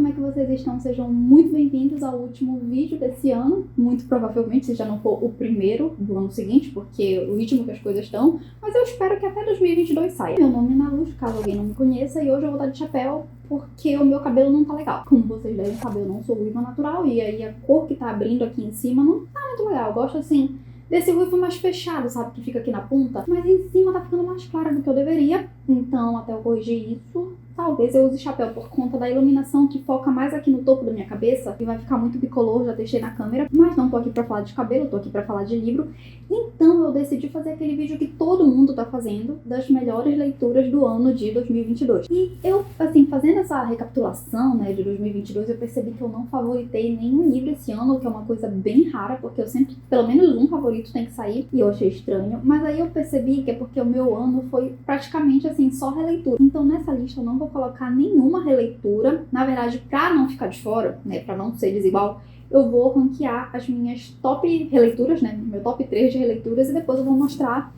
como é que vocês estão? Sejam muito bem-vindos ao último vídeo desse ano. Muito provavelmente, se já não for o primeiro do ano seguinte, porque o ritmo que as coisas estão, mas eu espero que até 2022 saia. Meu nome é Nalu, caso alguém não me conheça, e hoje eu vou dar de chapéu porque o meu cabelo não tá legal. Como vocês devem saber, eu não sou ruiva natural, e aí a cor que tá abrindo aqui em cima não tá muito legal. Eu gosto assim desse ruivo mais fechado, sabe, que fica aqui na ponta, mas em cima tá ficando mais claro do que eu deveria. Então, até eu corrigir isso, talvez eu use chapéu por conta da iluminação que foca mais aqui no topo da minha cabeça e vai ficar muito bicolor, já deixei na câmera, mas não tô aqui pra falar de cabelo, tô aqui pra falar de livro. Então eu decidi fazer aquele vídeo que todo mundo tá fazendo, das melhores leituras do ano de 2022. E eu, assim, fazendo essa recapitulação, né, de 2022, eu percebi que eu não favoritei nenhum livro esse ano, que é uma coisa bem rara, porque eu sempre, pelo menos um favorito tem que sair, e eu achei estranho. Mas aí eu percebi que é porque o meu ano foi praticamente, assim, só releitura. Então nessa lista eu não vou colocar nenhuma releitura. Na verdade, pra não ficar de fora, né, pra não ser desigual, eu vou ranquear as minhas top releituras, né, meu top 3 de releituras, e depois eu vou mostrar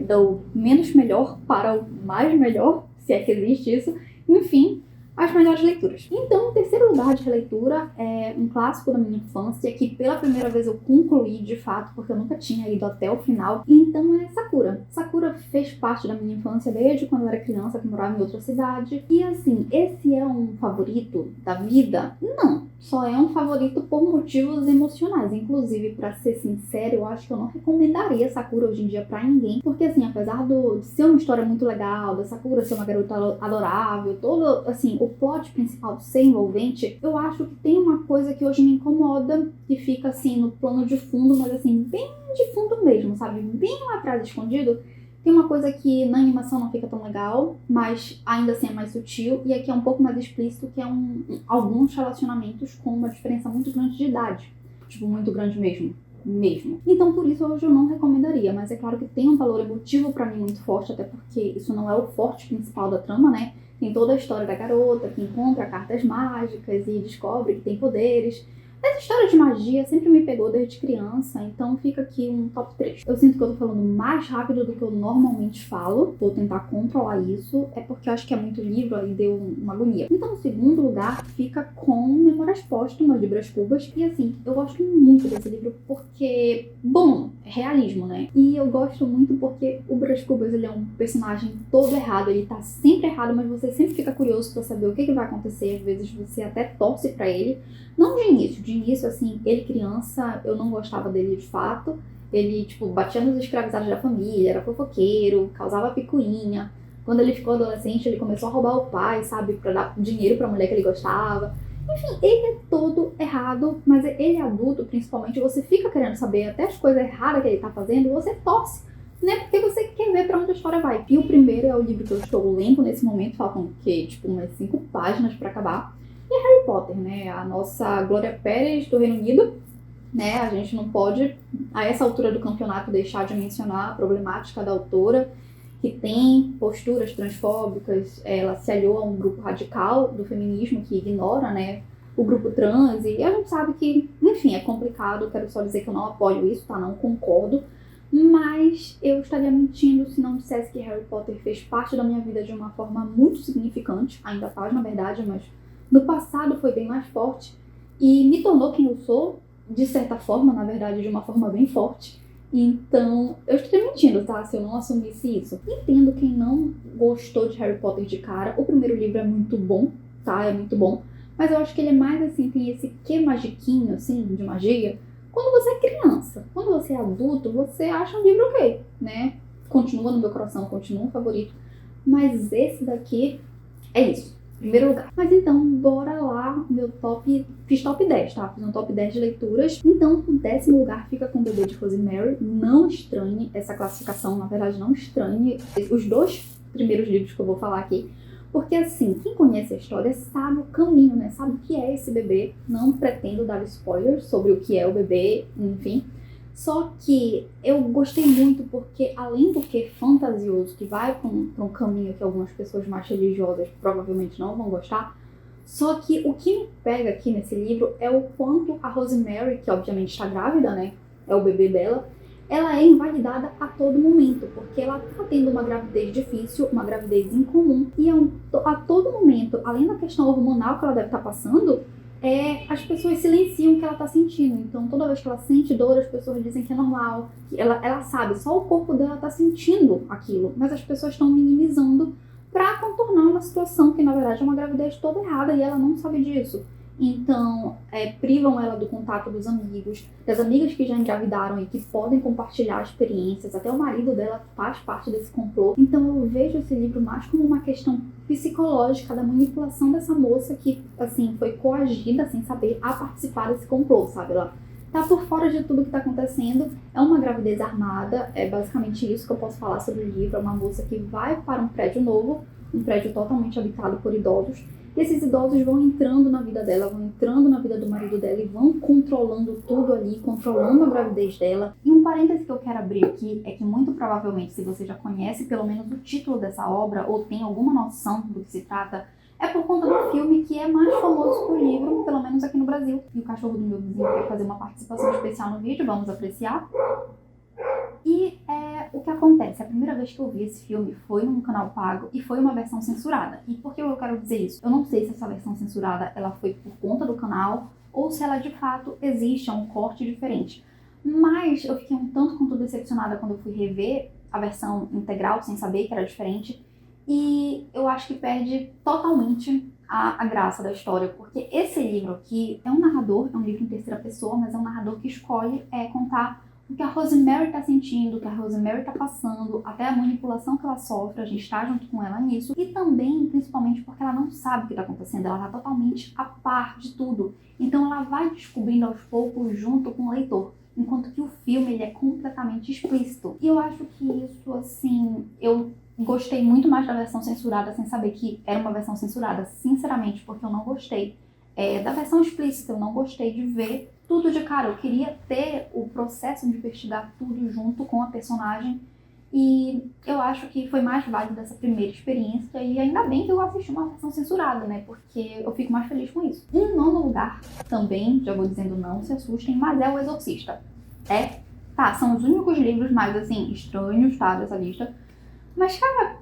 do menos melhor para o mais melhor, se é que existe isso, enfim, as melhores leituras. Então, o terceiro lugar de releitura é um clássico da minha infância, que pela primeira vez eu concluí de fato, porque eu nunca tinha ido até o final, então é Sakura. Sakura fez parte da minha infância desde quando eu era criança, que morava em outra cidade, e assim, esse é um favorito da vida? Não! Só é um favorito por motivos emocionais. Inclusive, pra ser sincero, eu acho que eu não recomendaria Sakura hoje em dia pra ninguém. Porque, assim, apesar de ser uma história muito legal, da Sakura ser uma garota adorável, todo, assim, o plot principal ser envolvente, eu acho que tem uma coisa que hoje me incomoda, que fica, assim, no plano de fundo, mas, assim, bem de fundo mesmo, sabe? Bem lá atrás, escondido. Tem uma coisa que na animação não fica tão legal, mas ainda assim é mais sutil, e aqui é um pouco mais explícito, que é alguns relacionamentos com uma diferença muito grande de idade. Tipo, muito grande mesmo. Então, por isso, hoje eu não recomendaria, mas é claro que tem um valor emotivo pra mim muito forte, até porque isso não é o forte principal da trama, né? Tem toda a história da garota que encontra cartas mágicas e descobre que tem poderes. Essa história de magia sempre me pegou desde criança, então fica aqui um top 3. Eu sinto que eu tô falando mais rápido do que eu normalmente falo, vou tentar controlar isso, é porque eu acho que é muito livro, aí deu uma agonia. Então o segundo lugar fica com Memórias Póstumas de Brás Cubas, e assim, eu gosto muito desse livro porque, bom, é realismo, né? E eu gosto muito porque o Brás Cubas, ele é um personagem todo errado, ele tá sempre errado, mas você sempre fica curioso pra saber o que vai acontecer, às vezes você até torce pra ele. Não de início, assim, ele criança, eu não gostava dele de fato. Ele, tipo, batia nos escravizados da família, era fofoqueiro, causava picuinha. Quando ele ficou adolescente, ele começou a roubar o pai, sabe, pra dar dinheiro pra mulher que ele gostava. Enfim, ele é todo errado, mas ele adulto, principalmente, você fica querendo saber até as coisas erradas que ele tá fazendo, você torce, né, porque você quer ver pra onde a história vai. E o primeiro é o livro que eu estou lendo nesse momento, faltam, tipo, umas 5 páginas pra acabar. E Harry Potter, né? A nossa Glória Pérez do Reino Unido, né? A gente não pode, a essa altura do campeonato, deixar de mencionar a problemática da autora, que tem posturas transfóbicas. Ela se aliou a um grupo radical do feminismo que ignora, né, o grupo trans, e a gente sabe que, enfim, é complicado. Quero só dizer que eu não apoio isso, tá? Não concordo. Mas eu estaria mentindo se não dissesse que Harry Potter fez parte da minha vida de uma forma muito significante. Ainda faz, na verdade, mas no passado foi bem mais forte e me tornou quem eu sou, de certa forma, na verdade, de uma forma bem forte. Então, eu estaria mentindo, tá? Se eu não assumisse isso. Entendo quem não gostou de Harry Potter de cara. O primeiro livro é muito bom, tá? É muito bom. Mas eu acho que ele é mais, assim, tem esse quê magiquinho, assim, de magia, quando você é criança. Quando você é adulto, você acha um livro ok, né? Continua no meu coração, continua um favorito. Mas esse daqui é isso. Primeiro lugar. Mas então, bora lá, meu top, fiz top 10, tá? Fiz um top 10 de leituras. Então, o 10º lugar fica com o Bebê de Rosemary. Não estranhe essa classificação, na verdade, não estranhe os 2 primeiros livros que eu vou falar aqui. Porque assim, quem conhece a história sabe o caminho, né? Sabe o que é esse bebê. Não pretendo dar spoilers sobre o que é o bebê, enfim. Só que eu gostei muito porque, além do que fantasioso, que vai para um caminho que algumas pessoas mais religiosas provavelmente não vão gostar, só que o que me pega aqui nesse livro é o quanto a Rosemary, que obviamente está grávida, né, é o bebê dela, ela é invalidada a todo momento, porque ela está tendo uma gravidez difícil, uma gravidez incomum, e a todo momento, além da questão hormonal que ela deve estar passando, as pessoas silenciam o que ela está sentindo. Então, toda vez que ela sente dor, as pessoas dizem que é normal, que ela sabe, só o corpo dela está sentindo aquilo, mas as pessoas estão minimizando para contornar uma situação que, na verdade, é uma gravidez toda errada e ela não sabe disso. Então, privam ela do contato dos amigos, das amigas que já engravidaram e que podem compartilhar experiências. Até o marido dela faz parte desse complô. Então, eu vejo esse livro mais como uma questão psicológica da manipulação dessa moça que, assim, foi coagida, sem saber, a participar desse complô, sabe? Ela tá por fora de tudo que tá acontecendo. É uma gravidez armada, é basicamente isso que eu posso falar sobre o livro. É uma moça que vai para um prédio novo, um prédio totalmente habitado por idosos. E esses idosos vão entrando na vida dela, vão entrando na vida do marido dela e vão controlando tudo ali, controlando a gravidez dela. E um parêntese que eu quero abrir aqui é que muito provavelmente, se você já conhece pelo menos o título dessa obra ou tem alguma noção do que se trata, é por conta do filme que é mais famoso que o livro, pelo menos aqui no Brasil. E o cachorro do meu vizinho quer fazer uma participação especial no vídeo, vamos apreciar. E o que acontece? A primeira vez que eu vi esse filme foi num canal pago e foi uma versão censurada. E por que eu quero dizer isso? Eu não sei se essa versão censurada ela foi por conta do canal ou se ela de fato existe, é um corte diferente. Mas eu fiquei um tanto quanto decepcionada quando eu fui rever a versão integral, sem saber que era diferente. E eu acho que perde totalmente a graça da história, porque esse livro aqui é um narrador, é um livro em terceira pessoa, mas é um narrador que escolhe contar o que a Rosemary está sentindo, o que a Rosemary está passando, até a manipulação que ela sofre, a gente está junto com ela nisso. E também, principalmente, porque ela não sabe o que está acontecendo, ela está totalmente a par de tudo. Então ela vai descobrindo aos poucos junto com o leitor. Enquanto que o filme ele é completamente explícito. E eu acho que isso, assim, eu gostei muito mais da versão censurada sem saber que era uma versão censurada, sinceramente, porque eu não gostei da versão explícita, eu não gostei de ver tudo de cara. Eu queria ter o processo de investigar tudo junto com a personagem e eu acho que foi mais válido essa primeira experiência e ainda bem que eu assisti uma versão censurada, né, porque eu fico mais feliz com isso. Em nono lugar, também, já vou dizendo não se assustem, mas é O Exorcista. São os únicos livros mais, assim, estranhos, tá, dessa lista, mas, cara,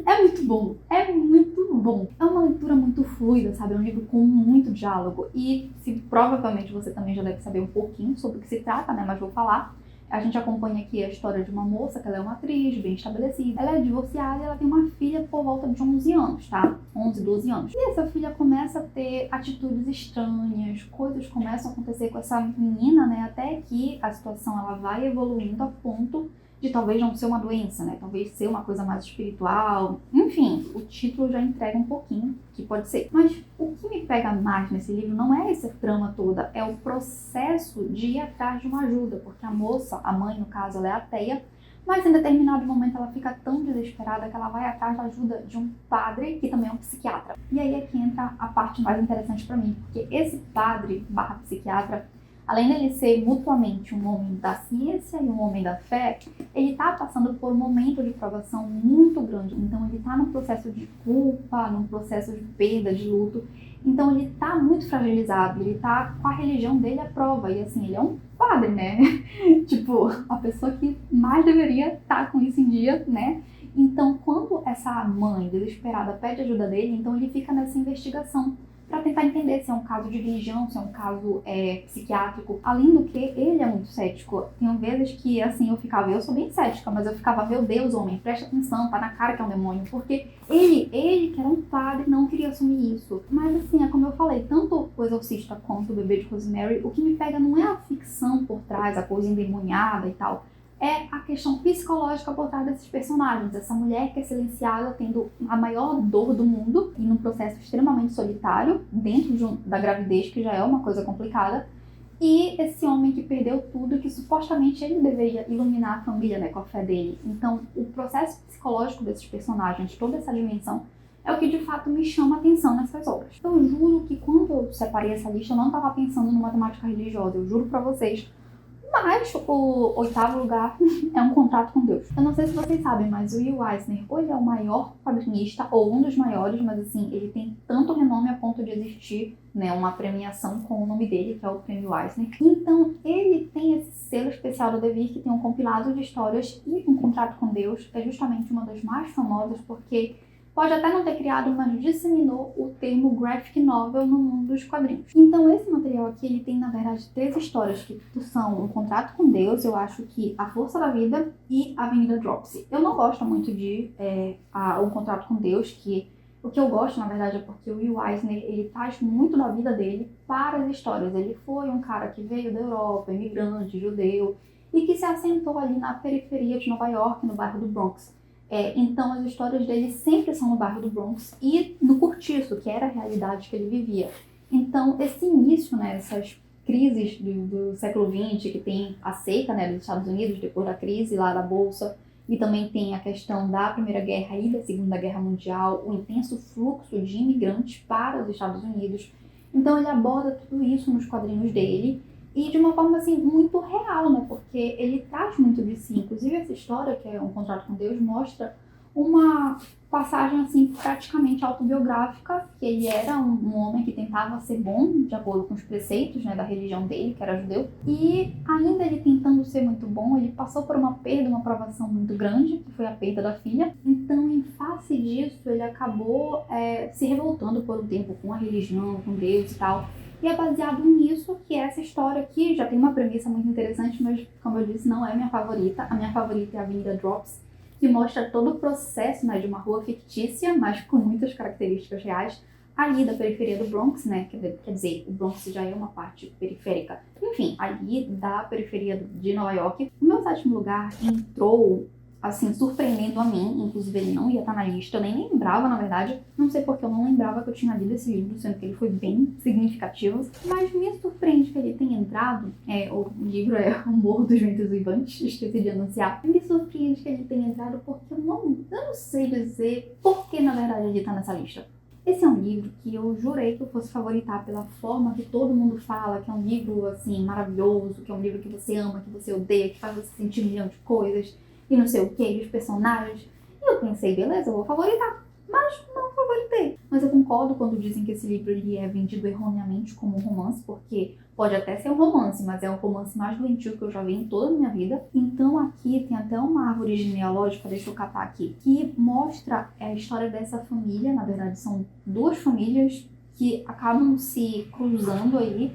é muito bom, é muito bom. É uma leitura muito fluida, sabe? É um livro com muito diálogo. E provavelmente você também já deve saber um pouquinho sobre o que se trata, né? Mas vou falar. A gente acompanha aqui a história de uma moça, que ela é uma atriz bem estabelecida. Ela é divorciada e ela tem uma filha por volta de 11 anos, tá? 11, 12 anos. E essa filha começa a ter atitudes estranhas, coisas começam a acontecer com essa menina, né? Até que a situação ela vai evoluindo a ponto de talvez não ser uma doença, né? Talvez ser uma coisa mais espiritual. Enfim, o título já entrega um pouquinho que pode ser. Mas o que me pega mais nesse livro não é essa trama toda, é o processo de ir atrás de uma ajuda. Porque a moça, a mãe no caso, ela é ateia, mas em determinado momento ela fica tão desesperada que ela vai atrás da ajuda de um padre, que também é um psiquiatra. E aí é que entra a parte mais interessante pra mim, porque esse padre / psiquiatra, além dele ser mutuamente um homem da ciência e um homem da fé, ele está passando por um momento de provação muito grande. Então ele está num processo de culpa, num processo de perda, de luto. Então ele está muito fragilizado, ele está com a religião dele à prova. E assim, ele é um padre, né? Tipo, a pessoa que mais deveria estar com isso em dia, né? Então quando essa mãe desesperada pede ajuda dele, então ele fica nessa investigação para tentar entender se é um caso de religião, se é um caso psiquiátrico. Além do que, ele é muito cético. Tem vezes que, assim, eu sou bem cética, mas eu ficava, meu Deus, homem, presta atenção, tá na cara que é um demônio. Porque ele que era um padre, não queria assumir isso. Mas, assim, é como eu falei, tanto O Exorcista quanto O Bebê de Rosemary, o que me pega não é a ficção por trás, a coisa endemoniada e tal, é a questão psicológica por trás desses personagens. Essa mulher que é silenciada, tendo a maior dor do mundo e num processo extremamente solitário, dentro da gravidez, que já é uma coisa complicada, e esse homem que perdeu tudo, que supostamente ele deveria iluminar a família, né, com a fé dele. Então, o processo psicológico desses personagens, toda essa dimensão, é o que de fato me chama a atenção nessas obras. Então, eu juro que quando eu separei essa lista, eu não estava pensando numa temática religiosa, eu juro pra vocês. Mas o oitavo lugar é Um Contrato com Deus. Eu não sei se vocês sabem, mas o Will Eisner, ou ele é o maior quadrinista, ou um dos maiores, mas assim, ele tem tanto renome a ponto de existir, né, uma premiação com o nome dele, que é o Prêmio Eisner. Então, ele tem esse selo especial do Devir, que tem um compilado de histórias, e Um Contrato com Deus é justamente uma das mais famosas, porque pode até não ter criado, mas disseminou o termo graphic novel no mundo dos quadrinhos. Então esse material aqui, ele tem na verdade 3 histórias que são Um Contrato com Deus, eu acho que A Força da Vida e Avenida Dropsy. Eu não gosto muito de Um Contrato com Deus, que o que eu gosto na verdade é porque o Will Eisner, ele traz muito da vida dele para as histórias. Ele foi um cara que veio da Europa, imigrante, judeu, e que se assentou ali na periferia de Nova York, no bairro do Bronx. Então as histórias dele sempre são no bairro do Bronx e no Cortiço, que era a realidade que ele vivia. Então esse início, né, essas crises do século XX, que tem a seca, né, dos Estados Unidos depois da crise lá da Bolsa, e também tem a questão da Primeira Guerra e da Segunda Guerra Mundial, o intenso fluxo de imigrantes para os Estados Unidos. Então ele aborda tudo isso nos quadrinhos dele, e de uma forma assim muito real, né? Porque ele traz muito de si. Inclusive essa história, que é Um Contrato com Deus, mostra uma passagem assim praticamente autobiográfica, que ele era um homem que tentava ser bom de acordo com os preceitos, né, da religião dele, que era judeu, e ainda ele tentando ser muito bom, ele passou por uma perda, uma provação muito grande, que foi a perda da filha. Então, em face disso, ele acabou se revoltando por um tempo com a religião, com Deus e tal. E é baseado nisso que essa história aqui já tem uma premissa muito interessante, mas, como eu disse, não é minha favorita. A minha favorita é a Avenida Drops, que mostra todo o processo, né, de uma rua fictícia, mas com muitas características reais, ali da periferia do Bronx, né? Quer dizer, o Bronx já é uma parte periférica. Enfim, ali da periferia de Nova York. O meu sétimo lugar entrou assim, surpreendendo a mim, inclusive ele não ia estar na lista, eu nem lembrava, na verdade, não sei porque eu não lembrava que eu tinha lido esse livro, sendo que ele foi bem significativo, mas me surpreende que ele tenha entrado, o livro é O Morro dos Ventos Uivantes, esqueci de anunciar, me surpreende que ele tenha entrado porque eu não sei dizer por que, na verdade, ele está nessa lista. Esse é um livro que eu jurei que eu fosse favoritar pela forma que todo mundo fala, que é um livro, assim, maravilhoso, que é um livro que você ama, que você odeia, que faz você sentir um milhão de coisas, e não sei o que, e os personagens. E eu pensei, beleza, eu vou favoritar. Mas não favoritei. Mas eu concordo quando dizem que esse livro ele é vendido erroneamente como um romance, porque pode até ser um romance, mas é o romance mais doentio que eu já vi em toda a minha vida. Então aqui tem até uma árvore genealógica, deixa eu catar aqui, que mostra a história dessa família. Na verdade são 2 famílias que acabam se cruzando aí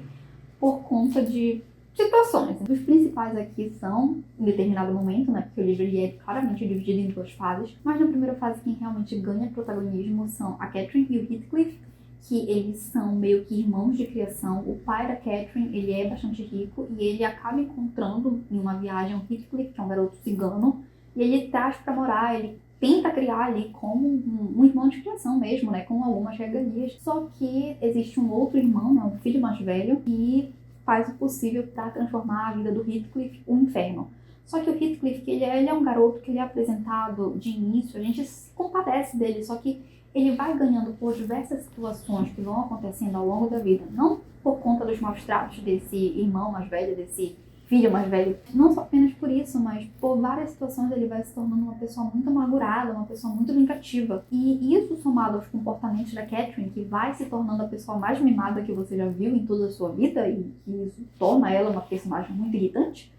por conta de situações. Os principais aqui são, em determinado momento, né, porque o livro ele é claramente dividido em 2 fases, mas na primeira fase quem realmente ganha protagonismo são a Catherine e o Heathcliff, que eles são meio que irmãos de criação. O pai da Catherine, ele é bastante rico e ele acaba encontrando em uma viagem o Heathcliff, que é um garoto cigano, e ele traz para morar, ele tenta criar ali como um irmão de criação mesmo, né, com algumas regalias. Só que existe um outro irmão, né, um filho mais velho, que faz o possível para transformar a vida do Heathcliff um inferno. Só que o Heathcliff, ele é um garoto que ele é apresentado de início, a gente se compadece dele, só que ele vai ganhando por diversas situações que vão acontecendo ao longo da vida, não por conta dos maus tratos desse irmão mais velho, desse filho mais velho, não só apenas por isso, mas por várias situações ele vai se tornando uma pessoa muito amargurada, uma pessoa muito vingativa. E isso somado aos comportamentos da Catherine, que vai se tornando a pessoa mais mimada que você já viu em toda a sua vida, e que isso torna ela uma personagem muito irritante,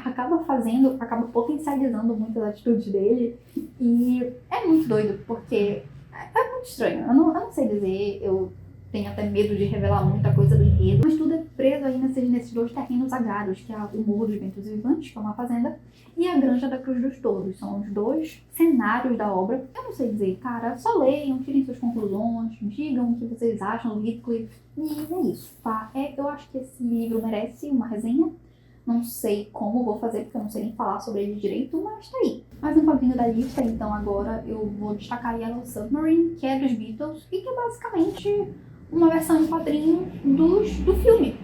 acaba potencializando muitas atitudes dele. E é muito doido, porque é muito estranho. Eu não sei dizer, eu tenho até medo de revelar muita coisa do enredo, mas tudo é preso aí nesses 2 terrenos agrários, que é o Morro dos Ventos Uivantes, que é uma fazenda, e a Granja da Cruz dos Touros. São os 2 cenários da obra. Eu não sei dizer, cara, só leiam, tirem suas conclusões, digam o que vocês acham do Heathcliff, e é isso, tá? Eu acho que esse livro merece uma resenha. Não sei como vou fazer, porque eu não sei nem falar sobre ele direito, mas tá aí. Mais um quadrinho da lista, então agora eu vou destacar Yellow Submarine, que é dos Beatles, e que é basicamente uma versão em quadrinho do filme.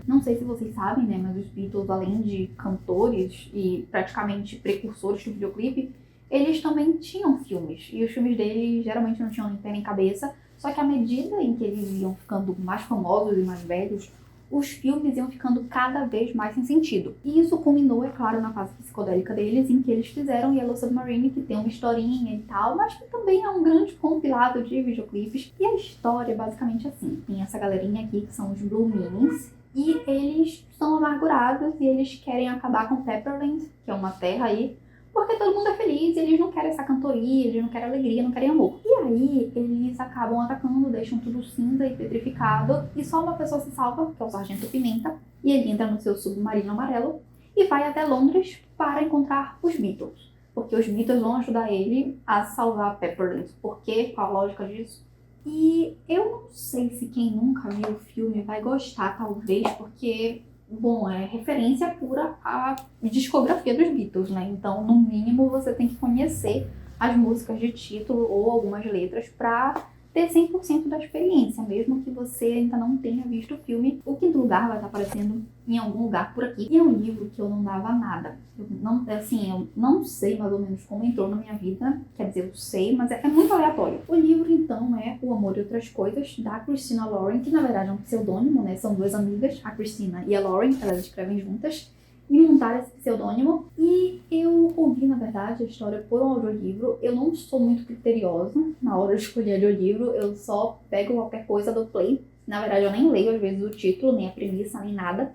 Não sei se vocês sabem, né, mas os Beatles, além de cantores e praticamente precursores do videoclipe, eles também tinham filmes. E os filmes deles geralmente não tinham nem pé nem cabeça, só que à medida em que eles iam ficando mais famosos e mais velhos, os filmes iam ficando cada vez mais sem sentido. E isso culminou, é claro, na fase psicodélica deles, em que eles fizeram Yellow Submarine, que tem uma historinha e tal, mas que também é um grande compilado de videoclipes. E a história é basicamente assim. Tem essa galerinha aqui, que são os Blue Meanies, e eles são amargurados e eles querem acabar com Pepperland, que é uma terra aí, porque todo mundo é feliz, eles não querem essa cantoria, eles não querem alegria, não querem amor. E aí, eles acabam atacando, deixam tudo cinza e petrificado, e só uma pessoa se salva, que é o Sargento Pimenta, e ele entra no seu submarino amarelo e vai até Londres para encontrar os Beatles. Porque os Beatles vão ajudar ele a salvar Pepperland. Por quê? Qual a lógica disso? E eu não sei se quem nunca viu o filme vai gostar, talvez, porque... Bom, é referência pura à discografia dos Beatles, né? Então, no mínimo, você tem que conhecer as músicas de título ou algumas letras para ter 100% da experiência, mesmo que você ainda não tenha visto o filme. O Quinto Lugar vai estar aparecendo em algum lugar por aqui. E é um livro que eu não dava nada. Eu não sei mais ou menos como entrou na minha vida. Quer dizer, eu sei, mas é muito aleatório. O livro, então, é O Amor e Outras Coisas, da Christina Lauren, que na verdade é um pseudônimo, né? São duas amigas, a Christina e a Lauren, elas escrevem juntas. E montar esse pseudônimo. E eu ouvi, na verdade, a história por um audiolivro. Eu não sou muito criteriosa na hora de escolher audiolivro, eu só pego qualquer coisa do play. Na verdade, eu nem leio, às vezes, o título, nem a premissa, nem nada.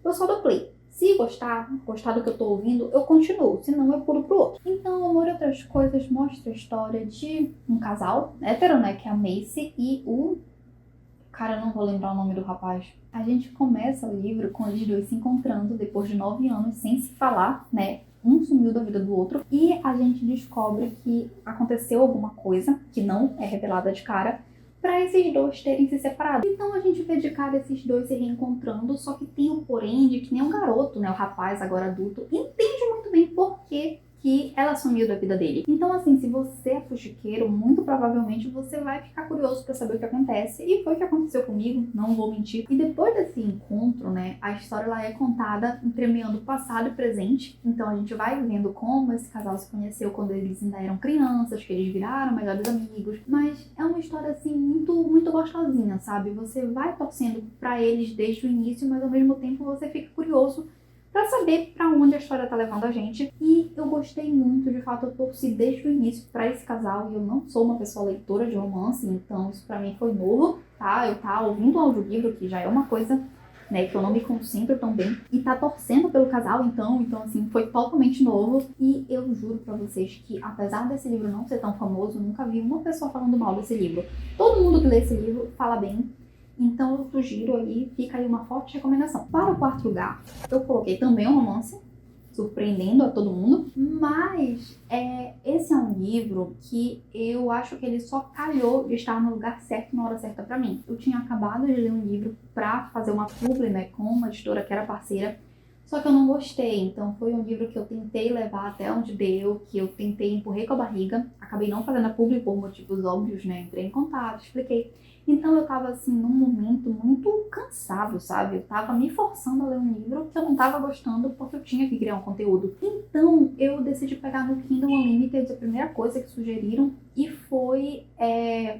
Eu só dou play. Se gostar do que eu tô ouvindo, eu continuo, senão eu pulo pro outro. Então, Amor e Outras Coisas mostra a história de um casal hétero, né, que é a Macy e o... Cara, eu não vou lembrar o nome do rapaz. A gente começa o livro com eles dois se encontrando depois de 9 anos sem se falar, né? Um sumiu da vida do outro e a gente descobre que aconteceu alguma coisa que não é revelada de cara para esses dois terem se separado. Então a gente vê de cara esses dois se reencontrando, só que tem o porém de que nem um garoto, né? O rapaz agora adulto entende muito bem por que ela sumiu da vida dele. Então, assim, se você é fuxiqueiro, muito provavelmente você vai ficar curioso pra saber o que acontece. E foi o que aconteceu comigo, não vou mentir. E depois desse encontro, né, a história ela é contada entremeando passado e presente. Então a gente vai vendo como esse casal se conheceu quando eles ainda eram crianças, que eles viraram melhores amigos. Mas é uma história, assim, muito gostosinha, sabe? Você vai torcendo pra eles desde o início, mas ao mesmo tempo você fica curioso pra saber pra onde a história tá levando a gente. E eu gostei muito, de fato, eu torci desde o início pra esse casal. E eu não sou uma pessoa leitora de romance, então isso pra mim foi novo, tá? Eu tava ouvindo um audiolivro, que já é uma coisa, né, que eu não me concentro tão bem. E tá torcendo pelo casal, então assim, foi totalmente novo. E eu juro pra vocês que, apesar desse livro não ser tão famoso, eu nunca vi uma pessoa falando mal desse livro. Todo mundo que lê esse livro fala bem. Então eu sugiro aí, fica aí uma forte recomendação. Para o quarto lugar, eu coloquei também um romance, surpreendendo a todo mundo, mas esse é um livro que eu acho que ele só calhou de estar no lugar certo na hora certa pra mim. Eu tinha acabado de ler um livro pra fazer uma publi, né, com uma editora que era parceira, só que eu não gostei, então foi um livro que eu tentei levar até onde deu, que eu tentei empurrei com a barriga, acabei não fazendo a publi por motivos óbvios, né, entrei em contato, expliquei. Então eu tava assim num momento muito cansado, sabe? Eu tava me forçando a ler um livro que eu não tava gostando porque eu tinha que criar um conteúdo. Então eu decidi pegar no Kindle Unlimited a primeira coisa que sugeriram e foi,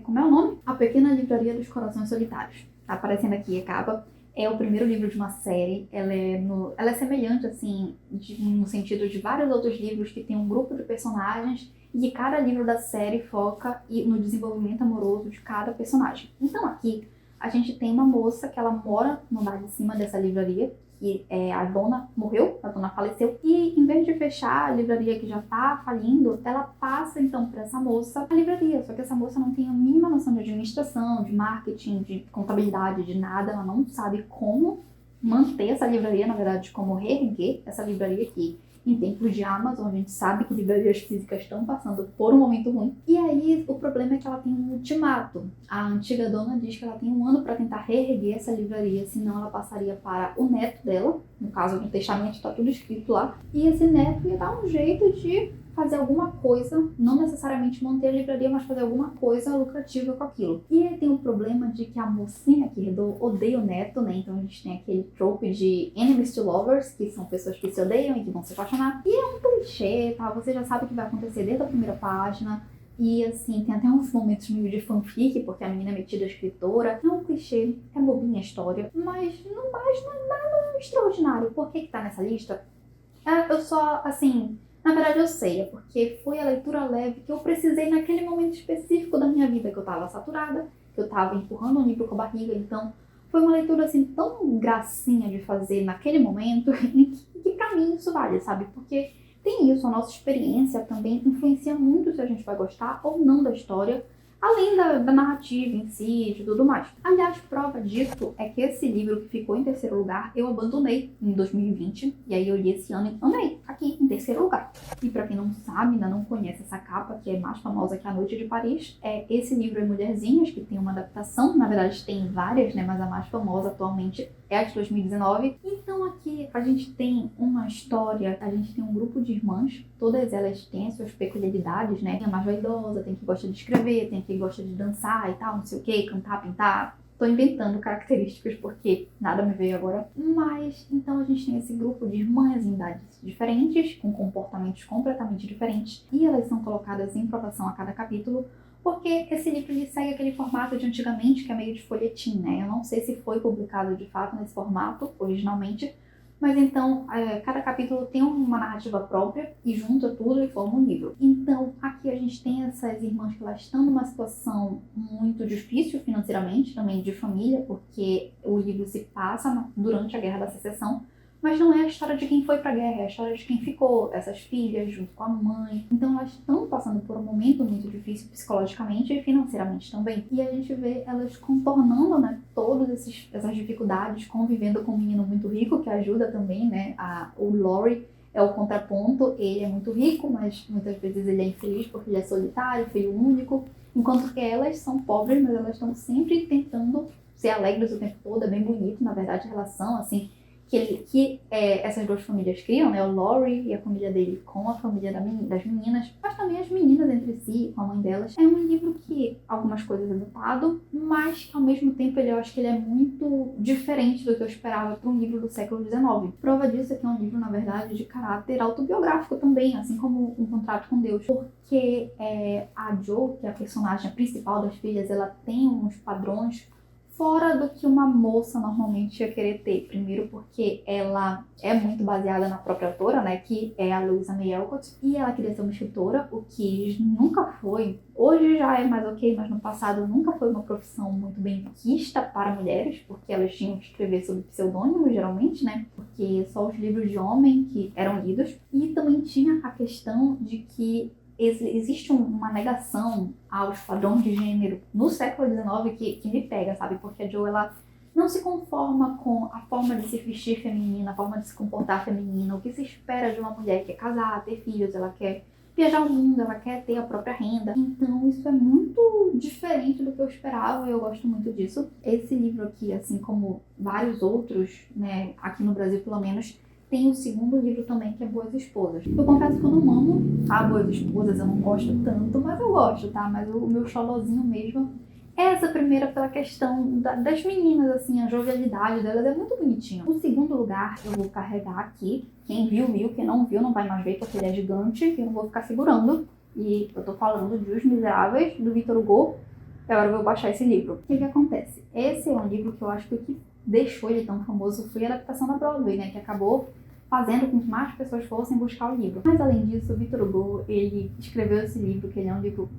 como é o nome? A Pequena Livraria dos Corações Solitários. Tá aparecendo aqui a capa. É o primeiro livro de uma série, ela é semelhante, assim, no sentido de vários outros livros que tem um grupo de personagens e cada livro da série foca no desenvolvimento amoroso de cada personagem. Então aqui a gente tem uma moça que ela mora no andar de cima dessa livraria, que a dona morreu, a dona faleceu, e em vez de fechar a livraria que já está falindo, ela passa então para essa moça a livraria, só que essa moça não tem a mínima noção de administração, de marketing, de contabilidade, de nada, ela não sabe como manter essa livraria, na verdade, como reerguer essa livraria aqui. Em tempos de Amazon, a gente sabe que livrarias físicas estão passando por um momento ruim. E aí, o problema é que ela tem um ultimato. A antiga dona diz que ela tem 1 ano para tentar reerguer essa livraria, senão ela passaria para o neto dela. No caso, no testamento está tudo escrito lá. E esse neto ia dar um jeito de fazer alguma coisa, não necessariamente manter a livraria, mas fazer alguma coisa lucrativa com aquilo. E aí tem o problema de que a mocinha que herdou odeia o neto, né? Então a gente tem aquele trope de enemies to lovers, que são pessoas que se odeiam e que vão se apaixonar. E é um clichê, tá? Você já sabe o que vai acontecer desde a primeira página. E assim, tem até uns momentos meio de fanfic, porque a menina é metida escritora. É um clichê, é bobinha a história, mas não é nada extraordinário. Por que tá nessa lista? Eu só, assim, na verdade eu sei, é porque foi a leitura leve que eu precisei naquele momento específico da minha vida, que eu tava saturada, que eu tava empurrando um livro com a barriga, então foi uma leitura assim tão gracinha de fazer naquele momento, que pra mim isso vale, sabe? Porque tem isso, a nossa experiência também influencia muito se a gente vai gostar ou não da história, além da narrativa em si e de tudo mais. Aliás, prova disso é que esse livro que ficou em terceiro lugar, eu abandonei em 2020, e aí eu li esse ano e amei, aqui em terceiro lugar. E pra quem não sabe, ainda não conhece essa capa, que é mais famosa que A Noite de Paris, esse livro é Mulherzinhas, que tem uma adaptação, na verdade tem várias, né, mas a mais famosa atualmente é a de 2019. Então aqui a gente tem uma história, a gente tem um grupo de irmãs, todas elas têm as suas peculiaridades, né? Tem a mais vaidosa, tem que gosta de escrever, tem que gosta de dançar e tal, não sei o que, cantar, pintar. Tô inventando características porque nada me veio agora. Mas, então a gente tem esse grupo de irmãs em idades diferentes, com comportamentos completamente diferentes, e elas são colocadas em provação a cada capítulo, porque esse livro ele segue aquele formato de antigamente, que é meio de folhetim, né? Eu não sei se foi publicado de fato nesse formato, originalmente, mas então cada capítulo tem uma narrativa própria e junta tudo e forma um livro. Então aqui a gente tem essas irmãs que elas estão numa situação muito difícil financeiramente, também de família, porque o livro se passa durante a Guerra da Secessão, mas não é a história de quem foi pra guerra, é a história de quem ficou, essas filhas junto com a mãe. Então elas estão passando por um momento muito difícil psicologicamente e financeiramente também. E a gente vê elas contornando, né, todas essas dificuldades, convivendo com um menino muito rico, que ajuda também, né, o Laurie é o contraponto, ele é muito rico, mas muitas vezes ele é infeliz porque ele é solitário, filho único, enquanto que elas são pobres, mas elas estão sempre tentando ser alegres o tempo todo, é bem bonito, na verdade, a relação, assim, que essas duas famílias criam, né? O Laurie e a família dele com a família das meninas, mas também as meninas entre si, com a mãe delas. É um livro que algumas coisas é datado, mas que ao mesmo tempo eu acho que ele é muito diferente do que eu esperava para um livro do século XIX. Prova disso é que é um livro, na verdade, de caráter autobiográfico também, assim como Um Contrato com Deus, porque a Jo, que é a personagem principal das filhas, ela tem uns padrões fora do que uma moça normalmente ia querer ter. Primeiro porque ela é muito baseada na própria autora, né, que é a Louisa May Alcott, e ela queria ser uma escritora, o que nunca foi. Hoje já é mais ok, mas no passado nunca foi uma profissão muito bem quista para mulheres, porque elas tinham que escrever sob pseudônimo, geralmente, né, porque só os livros de homem que eram lidos. E também tinha a questão de que existe uma negação aos padrões de gênero no século XIX que me pega, sabe? Porque a Jo, ela não se conforma com a forma de se vestir feminina, a forma de se comportar feminina, o que se espera de uma mulher que quer casar, ter filhos, ela quer viajar o mundo, ela quer ter a própria renda. Então isso é muito diferente do que eu esperava e eu gosto muito disso. Esse livro aqui, assim como vários outros, né, aqui no Brasil pelo menos, tem o segundo livro também, que é Boas Esposas. Eu confesso que eu não amo Boas Esposas, eu não gosto tanto, mas eu gosto, tá? Mas o meu xolozinho mesmo é essa primeira pela questão das meninas, assim, a jovialidade delas é muito bonitinha. O segundo lugar eu vou carregar aqui. Quem viu, viu. Quem não viu, não vai mais ver, porque ele é gigante e eu não vou ficar segurando. E eu tô falando de Os Miseráveis, do Victor Hugo. E agora eu vou baixar esse livro. O que acontece? Esse é um livro que eu acho que o que deixou ele tão famoso foi a adaptação da Broadway, né? Que acabou fazendo com que mais pessoas fossem buscar o livro. Mas além disso, o Victor Hugo, ele escreveu esse livro, que ele é um livro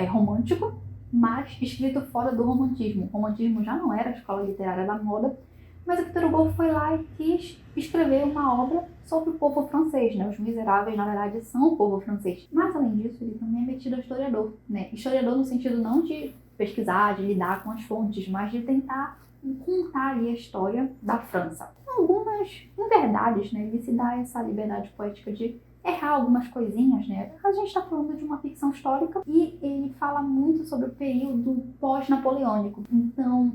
romântico, mas escrito fora do romantismo. O romantismo já não era a escola literária da moda, mas o Victor Hugo foi lá e quis escrever uma obra sobre o povo francês, né? Os Miseráveis, na verdade, são o povo francês. Mas além disso, ele também é metido a historiador, né? Historiador no sentido não de pesquisar, de lidar com as fontes, mas de tentar contar ali a história da França. Algumas inverdades, né? Ele se dá essa liberdade poética de errar algumas coisinhas, né? A gente está falando de uma ficção histórica e ele fala muito sobre o período pós-napoleônico. Então,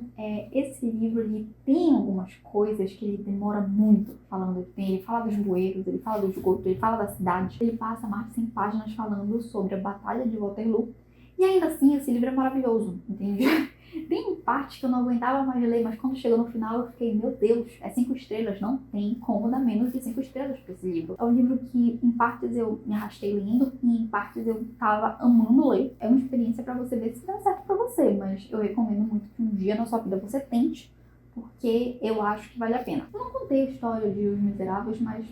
esse livro ele tem algumas coisas que ele demora muito falando. Ele fala dos bueiros, ele fala do esgoto, ele fala da cidade. Ele passa mais de 100 páginas falando sobre a Batalha de Waterloo. E ainda assim, esse livro é maravilhoso, entende? Tem parte que eu não aguentava mais ler, mas quando chegou no final eu fiquei, meu Deus, é 5 estrelas, não tem como dar menos de 5 estrelas pra esse livro. É um livro que em partes eu me arrastei lendo e em partes eu tava amando ler. É uma experiência pra você ver se dá certo pra você, mas eu recomendo muito que um dia na sua vida você tente, porque eu acho que vale a pena. Eu não contei a história de Os Miseráveis, mas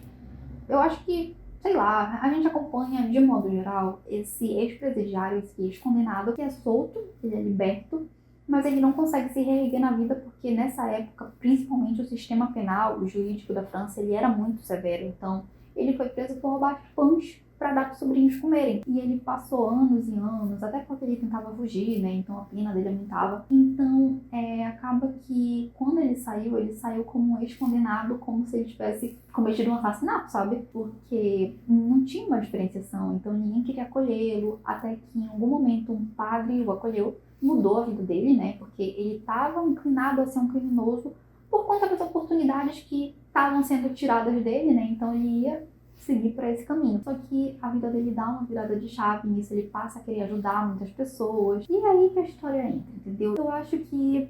eu acho que, sei lá, a gente acompanha, de modo geral, esse ex-presidiário, esse ex-condenado que é solto, ele é liberto, mas ele não consegue se reerguer na vida porque nessa época, principalmente o sistema penal, o jurídico da França, ele era muito severo. Então, ele foi preso por roubar pães para dar para os sobrinhos comerem. E ele passou anos e anos, até porque ele tentava fugir, né? Então a pena dele aumentava. Então, acaba que quando ele saiu como um ex-condenado, como se ele tivesse cometido um assassinato, sabe? Porque não tinha uma diferenciação, então ninguém queria acolhê-lo, até que em algum momento um padre o acolheu, mudou a vida dele, né? Porque ele estava inclinado a ser um criminoso por conta das oportunidades que estavam sendo tiradas dele, né? Então ele ia seguir por esse caminho. Só que a vida dele dá uma virada de chave, nisso ele passa a querer ajudar muitas pessoas. E é aí que a história entra, entendeu? Eu acho que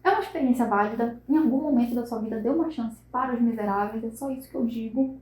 é uma experiência válida. Em algum momento da sua vida dê uma chance para Os Miseráveis, é só isso que eu digo.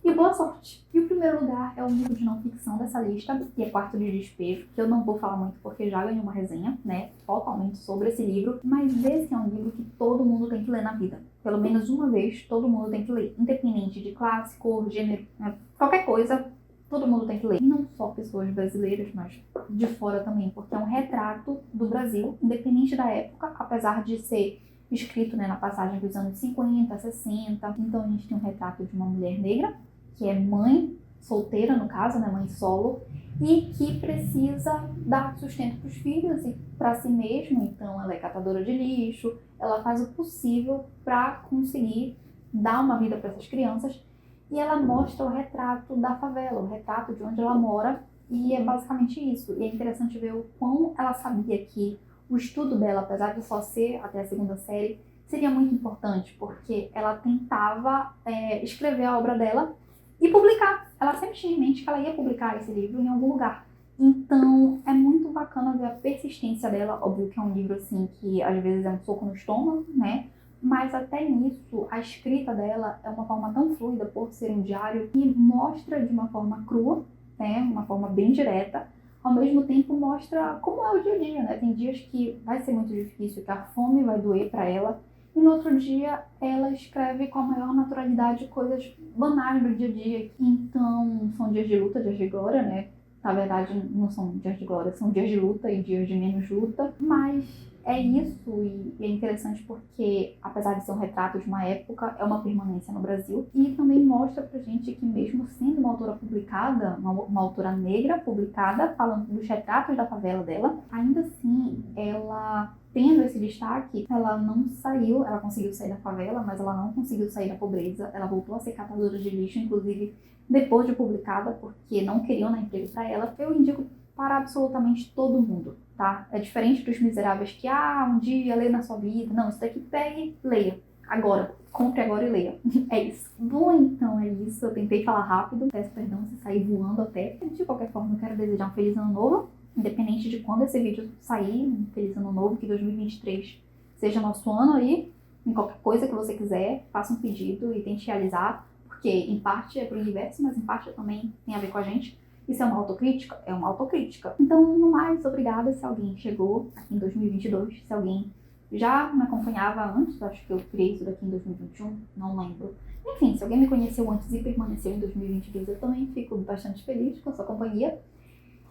E boa sorte! E o primeiro lugar é o livro de não ficção dessa lista, que é Quarto de Despejo, que eu não vou falar muito porque já ganhei uma resenha, né, totalmente sobre esse livro, mas esse é um livro que todo mundo tem que ler na vida. Pelo menos uma vez, todo mundo tem que ler. Independente de classe, cor, gênero, né, qualquer coisa, todo mundo tem que ler. E não só pessoas brasileiras, mas de fora também, porque é um retrato do Brasil, independente da época, apesar de ser escrito, né, na passagem dos anos 50, 60. Então a gente tem um retrato de uma mulher negra, que é mãe solteira, no caso, né, mãe solo, e que precisa dar sustento para os filhos e para si mesma. Então ela é catadora de lixo, ela faz o possível para conseguir dar uma vida para essas crianças, e ela mostra o retrato da favela, o retrato de onde ela mora, e é basicamente isso. E é interessante ver o quão ela sabia que o estudo dela, apesar de só ser até a segunda série, seria muito importante, porque ela tentava escrever a obra dela e publicar. Ela sempre tinha em mente que ela ia publicar esse livro em algum lugar. Então, é muito bacana ver a persistência dela. Óbvio que é um livro, assim, que às vezes é um soco no estômago, né? Mas até nisso, a escrita dela é uma forma tão fluida, por ser um diário, que mostra de uma forma crua, né? Uma forma bem direta. Ao mesmo tempo, mostra como é o dia a dia, né? Tem dias que vai ser muito difícil, que a fome vai doer para ela. E no outro dia, ela escreve com a maior naturalidade coisas banais do dia a dia. Então, são dias de luta, dias de glória, né? Na verdade, não são dias de glória, são dias de luta e dias de menos luta. Mas é isso, e é interessante porque, apesar de ser um retrato de uma época, é uma permanência no Brasil. E também mostra pra gente que, mesmo sendo uma autora publicada, uma autora negra publicada, falando dos retratos da favela dela, ainda assim, ela, tendo esse destaque, ela não saiu, ela conseguiu sair da favela, mas ela não conseguiu sair da pobreza. Ela voltou a ser catadora de lixo, inclusive depois de publicada, porque não queriam dar emprego para ela. Eu indico para absolutamente todo mundo, tá? É diferente dos Miseráveis que, um dia lê na sua vida. Não, isso daqui pegue, leia. Agora. Compre agora e leia. É isso. Bom, então é isso. Eu tentei falar rápido. Peço perdão se sair voando até. De qualquer forma, eu quero desejar um feliz ano novo. Independente de quando esse vídeo sair, um feliz ano novo, que 2023 seja nosso ano aí. Em qualquer coisa que você quiser, faça um pedido e tente realizar. Porque em parte é pro universo, mas em parte também tem a ver com a gente. Isso é uma autocrítica? É uma autocrítica. Então, no mais, obrigada se alguém chegou aqui em 2022, se alguém já me acompanhava antes, acho que eu criei isso daqui em 2021, não lembro. Enfim, se alguém me conheceu antes e permaneceu em 2022, eu também fico bastante feliz com a sua companhia.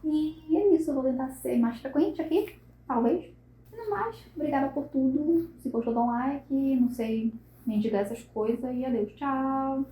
E é isso, eu vou tentar ser mais frequente aqui, talvez. E no mais, obrigada por tudo. Se gostou, dá um like, não sei, me diga essas coisas e adeus, tchau!